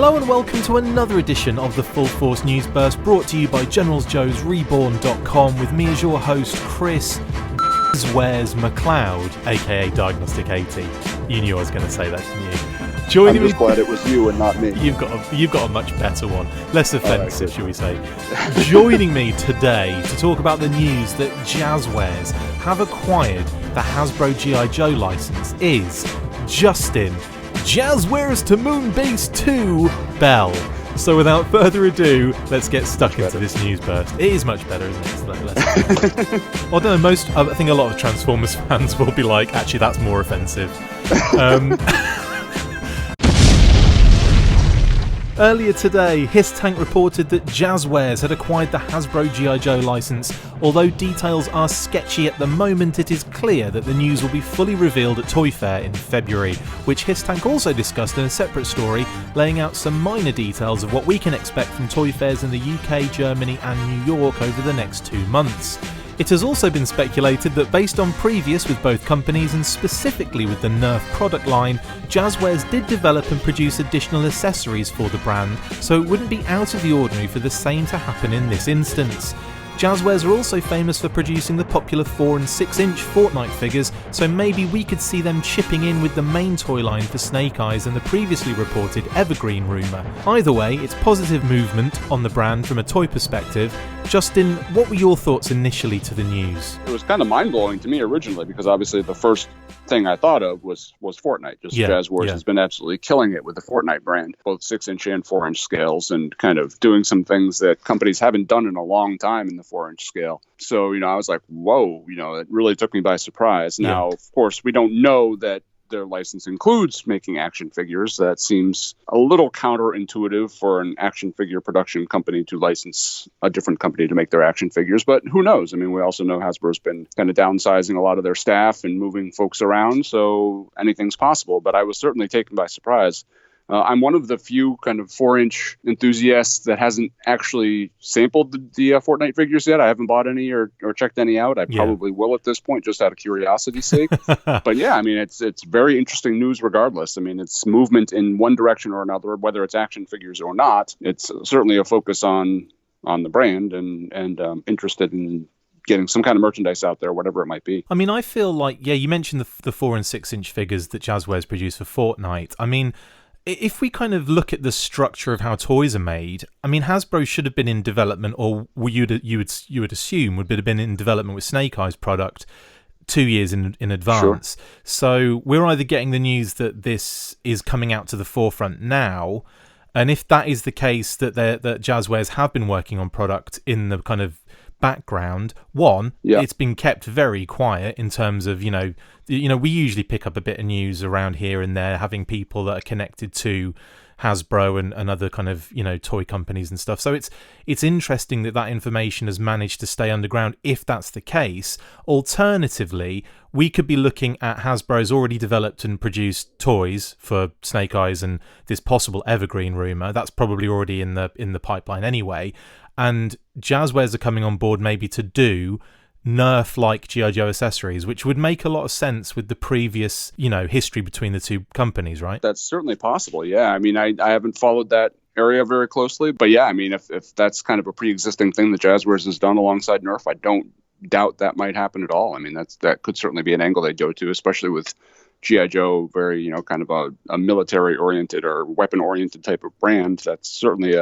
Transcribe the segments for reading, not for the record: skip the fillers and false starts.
Hello and welcome to another edition of the Full Force News Burst, brought to you by Generalsjoes Reborn.com, with me as your host, Chris Jazwares McLeod, aka Diagnostic 80. You knew I was going to say that, didn't you? I'm just glad it was you and not me. You've got a much better one, less offensive, shall we say. Joining me today to talk about the news that Jazwares have acquired the Hasbro G.I. Joe license is Justin Jazwares to Moonbase 2 Bell. So without further ado, let's get stuck into this news burst. It is much better, isn't it? Although I think a lot of Transformers fans will be like, actually that's more offensive. Earlier today, HissTank reported that Jazwares had acquired the Hasbro G.I. Joe license. Although details are sketchy at the moment, it is clear that the news will be fully revealed at Toy Fair in February, which HissTank also discussed in a separate story, laying out some minor details of what we can expect from Toy Fairs in the UK, Germany and New York over the next 2 months. It has also been speculated that based on previous with both companies and specifically with the Nerf product line, Jazwares did develop and produce additional accessories for the brand, so it wouldn't be out of the ordinary for the same to happen in this instance. Jazwares are also famous for producing the popular 4 and 6 inch Fortnite figures, so maybe we could see them chipping in with the main toy line for Snake Eyes and the previously reported Evergreen rumour. Either way, it's positive movement on the brand from a toy perspective. Justin, what were your thoughts initially to the news? It was kind of mind-blowing to me originally, because obviously the first thing I thought of was Fortnite. Jazwares has been absolutely killing it with the Fortnite brand, both 6-inch and 4-inch scales, and kind of doing some things that companies haven't done in a long time in the 4-inch scale. So, I was like, whoa, it really took me by surprise. Now, of course, we don't know that their license includes making action figures. That seems a little counterintuitive for an action figure production company to license a different company to make their action figures, but who knows? I mean, we also know Hasbro's been kind of downsizing a lot of their staff and moving folks around, so anything's possible, but I was certainly taken by surprise. I'm one of the few kind of 4-inch enthusiasts that hasn't actually sampled the Fortnite figures yet. I haven't bought any or checked any out. I probably will at this point, just out of curiosity's sake. But yeah, I mean, it's very interesting news regardless. I mean, it's movement in one direction or another, whether it's action figures or not. It's certainly a focus on the brand and interested in getting some kind of merchandise out there, whatever it might be. I mean, I feel like, you mentioned the 4 and 6 inch figures that Jazwares produce for Fortnite. I mean, if we kind of look at the structure of how toys are made, I mean, Hasbro should have been in development, or you would assume would have been in development with Snake Eyes product 2 years in advance. Sure. So we're either getting the news that this is coming out to the forefront now, and if that is the case, that Jazwares have been working on product in the kind of background. It's been kept very quiet in terms of, we usually pick up a bit of news around here and there, having people that are connected to Hasbro and other kind of, toy companies and stuff. So it's interesting that information has managed to stay underground, if that's the case. Alternatively, we could be looking at Hasbro's already developed and produced toys for Snake Eyes and this possible Evergreen rumor. That's probably already in the pipeline anyway. And Jazwares are coming on board maybe to do Nerf-like G.I. Joe accessories, which would make a lot of sense with the previous, history between the two companies, right? That's certainly possible, yeah. I mean, I haven't followed that area very closely, but yeah, I mean, if that's kind of a pre-existing thing that Jazwares has done alongside Nerf, I don't doubt that might happen at all. I mean, that could certainly be an angle they'd go to, especially with G.I. Joe, very, kind of a military-oriented or weapon-oriented type of brand. That's certainly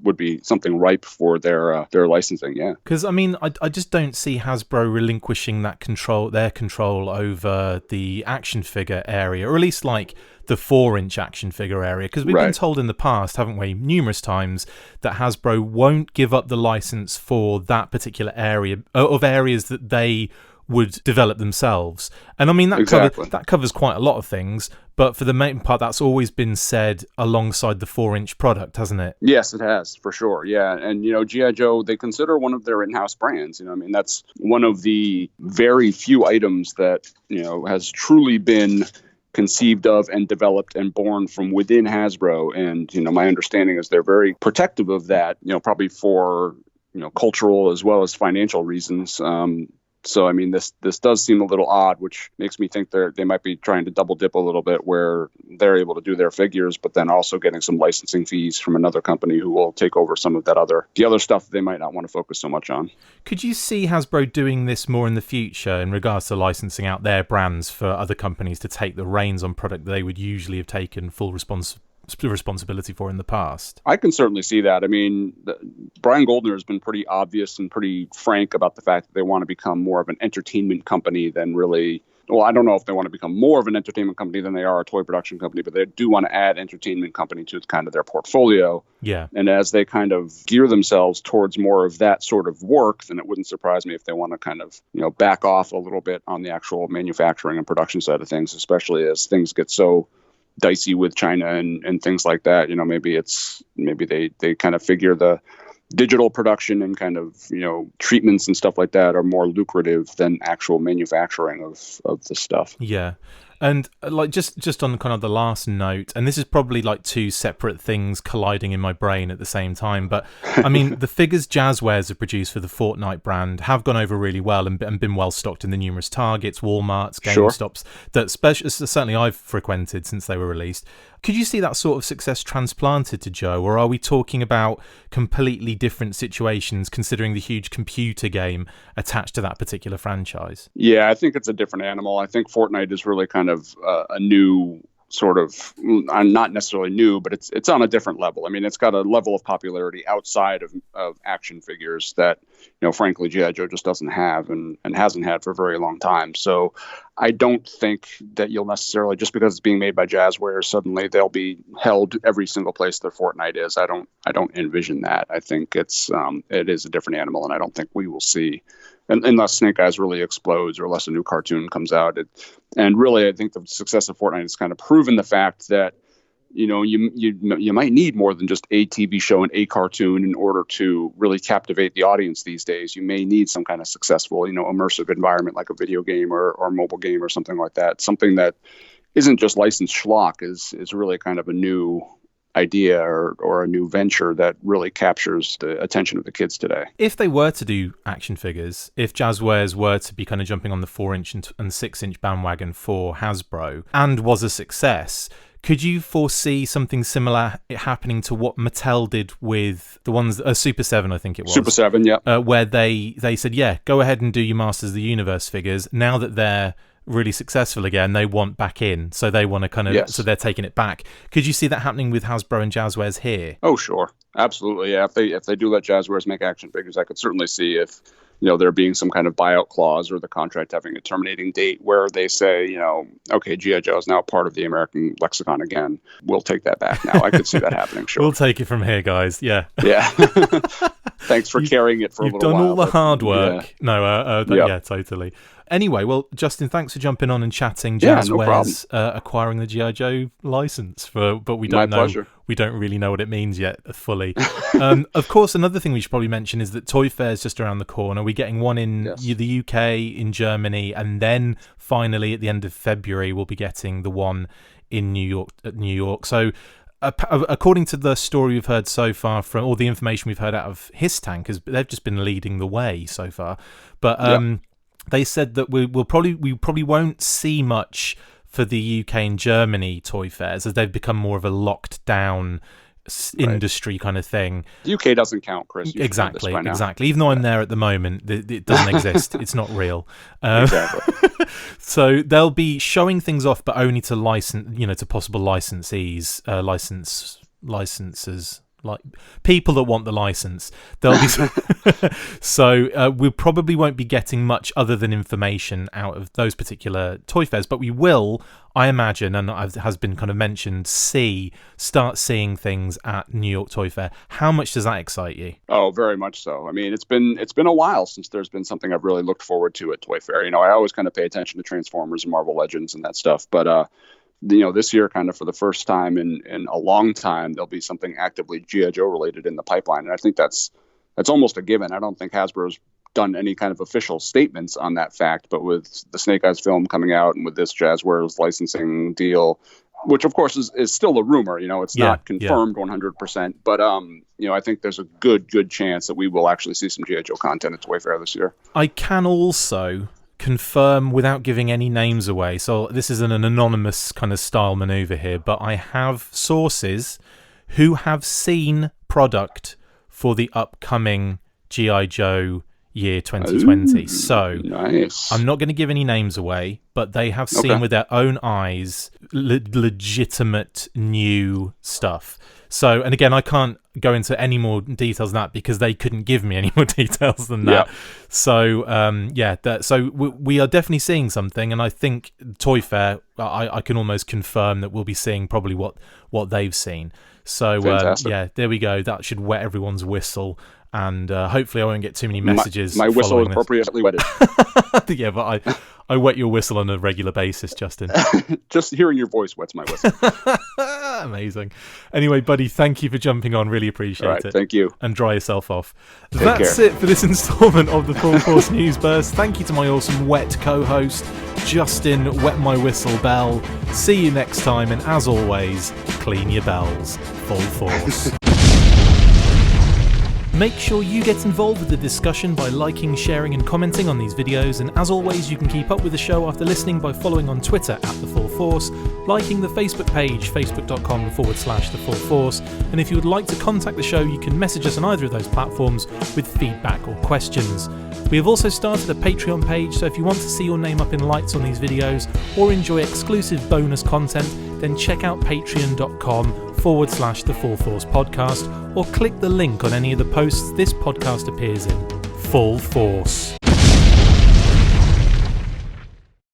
would be something ripe for their licensing, yeah. Because I mean, I just don't see Hasbro relinquishing their control over the action figure area, or at least like the 4-inch action figure area. Because we've been told in the past, haven't we, numerous times, that Hasbro won't give up the license for that particular area of areas that they would develop themselves. And I mean, that covers quite a lot of things, but for the main part, that's always been said alongside the 4-inch product, hasn't it? Yes, it has, for sure. Yeah. And, G.I. Joe, they consider one of their in-house brands. I mean, that's one of the very few items that, has truly been conceived of and developed and born from within Hasbro. And, my understanding is they're very protective of that, probably for, cultural as well as financial reasons. So, I mean, this does seem a little odd, which makes me think they might be trying to double dip a little bit, where they're able to do their figures, but then also getting some licensing fees from another company who will take over some of the other stuff they might not want to focus so much on. Could you see Hasbro doing this more in the future in regards to licensing out their brands for other companies to take the reins on product that they would usually have taken full responsibility for in the past? I can certainly see that. I mean, Brian Goldner has been pretty obvious and pretty frank about the fact that they want to become more of an entertainment company than really. Well, I don't know if they want to become more of an entertainment company than they are a toy production company, but they do want to add entertainment company to kind of their portfolio. Yeah. And as they kind of gear themselves towards more of that sort of work, then it wouldn't surprise me if they want to kind of, back off a little bit on the actual manufacturing and production side of things, especially as things get so dicey with China and things like that. Maybe they kind of figure the digital production and kind of treatments and stuff like that are more lucrative than actual manufacturing of the stuff. Yeah. And like just on kind of the last note, and this is probably like two separate things colliding in my brain at the same time, but I mean, the figures Jazwares have produced for the Fortnite brand have gone over really well and been well stocked in the numerous Targets, Walmarts, GameStops that certainly I've frequented since they were released. Could you see that sort of success transplanted to Joe, or are we talking about completely different situations considering the huge computer game attached to that particular franchise? Yeah, I think it's a different animal. I think Fortnite is really kind of a new sort of, not necessarily new, but it's on a different level. I mean, it's got a level of popularity outside of action figures that, frankly, G.I. Joe just doesn't have and hasn't had for a very long time. So I don't think that you'll necessarily, just because it's being made by Jazwares, suddenly they'll be held every single place that Fortnite is. I don't envision that. I think it is a different animal, and I don't think we will see, unless Snake Eyes really explodes or unless a new cartoon comes out. And really, I think the success of Fortnite has kind of proven the fact that, you might need more than just a TV show and a cartoon in order to really captivate the audience these days. You may need some kind of successful, immersive environment like a video game or mobile game or something like that. Something that isn't just licensed schlock is really kind of a new idea or a new venture that really captures the attention of the kids today. If they were to do action figures, if Jazwares were to be kind of jumping on the 4-inch and 6-inch bandwagon for Hasbro and was a success, could you foresee something similar happening to what Mattel did with the ones, Super 7, I think it was? Super 7, yeah. Where they said, yeah, go ahead and do your Masters of the Universe figures. Now that they're really successful again, they want back in. So they want to kind of, so they're taking it back. Could you see that happening with Hasbro and Jazwares here? Oh, sure. Absolutely, yeah. If they do let Jazwares make action figures, I could certainly see if there being some kind of buyout clause or the contract having a terminating date where they say, okay, G.I. Joe is now part of the American lexicon again. We'll take that back now. I could see that happening, sure. We'll take it from here, guys. Yeah. Yeah. Thanks for carrying it for a little while. You've done all the hard work. Yeah. Yeah, totally. Anyway, well, Justin, thanks for jumping on and chatting. Jazwares acquiring the G.I. Joe license, but we don't know. Pleasure. We don't really know what it means yet fully. Of course, another thing we should probably mention is that Toy Fair is just around the corner. We're getting one in the UK, in Germany, and then finally at the end of February we'll be getting the one in New York. So according to the story we've heard so far, from all the information we've heard out of Histank, because they've just been leading the way so far, but they said that we probably won't see much for the UK and Germany Toy Fairs, as they've become more of a locked down industry kind of thing. The UK doesn't count, Chris. Exactly. Even though I'm there at the moment, it doesn't exist. It's not real. Exactly. So they'll be showing things off, but only to to possible licensees, licensors. Like people that want the license, they'll be so we probably won't be getting much other than information out of those particular toy fairs, but we will, I imagine, and has been kind of mentioned, start seeing things at New York Toy Fair. How much does that excite you? Oh, very much so. I mean, it's been a while since there's been something I've really looked forward to at Toy Fair. I always kind of pay attention to Transformers and Marvel Legends and that stuff, but this year, kind of for the first time in a long time, there'll be something actively G.I. Joe related in the pipeline. And I think that's almost a given. I don't think Hasbro's done any kind of official statements on that fact, but with the Snake Eyes film coming out and with this Jazwares licensing deal, which of course is still a rumor. It's not confirmed 100%, but I think there's a good chance that we will actually see some G.I. Joe content at Toy Fair this year. I can also confirm without giving any names away, so this is an anonymous kind of style maneuver here, but I have sources who have seen product for the upcoming G.I. Joe year 2020. Ooh, so nice. I'm not going to give any names away, but they have seen with their own eyes legitimate new stuff. So, and again, I can't go into any more details than that because they couldn't give me any more details than that. So, so we are definitely seeing something, and I think Toy Fair, I can almost confirm that we'll be seeing probably what they've seen. So, there we go. That should wet everyone's whistle. And hopefully I won't get too many messages. My whistle is appropriately wetted. Yeah, but I wet your whistle on a regular basis, Justin. Just hearing your voice wets my whistle. Amazing. Anyway, buddy, thank you for jumping on. Really appreciate it. Thank you. And dry yourself off. Take That's care. it for this installment of the Full Force News Burst. Thank you to my awesome wet co-host, Justin Wet My Whistle Bell. See you next time, and as always, clean your bells. Full Force. Make sure you get involved with the discussion by liking, sharing and commenting on these videos, and as always you can keep up with the show after listening by following on Twitter @TheFullForce, liking the Facebook page facebook.com/TheFullForce, and if you would like to contact the show you can message us on either of those platforms with feedback or questions. We have also started a Patreon page, so if you want to see your name up in lights on these videos or enjoy exclusive bonus content, then check out patreon.com/TheFullForce podcast, or click the link on any of the posts this podcast appears in. Full Force.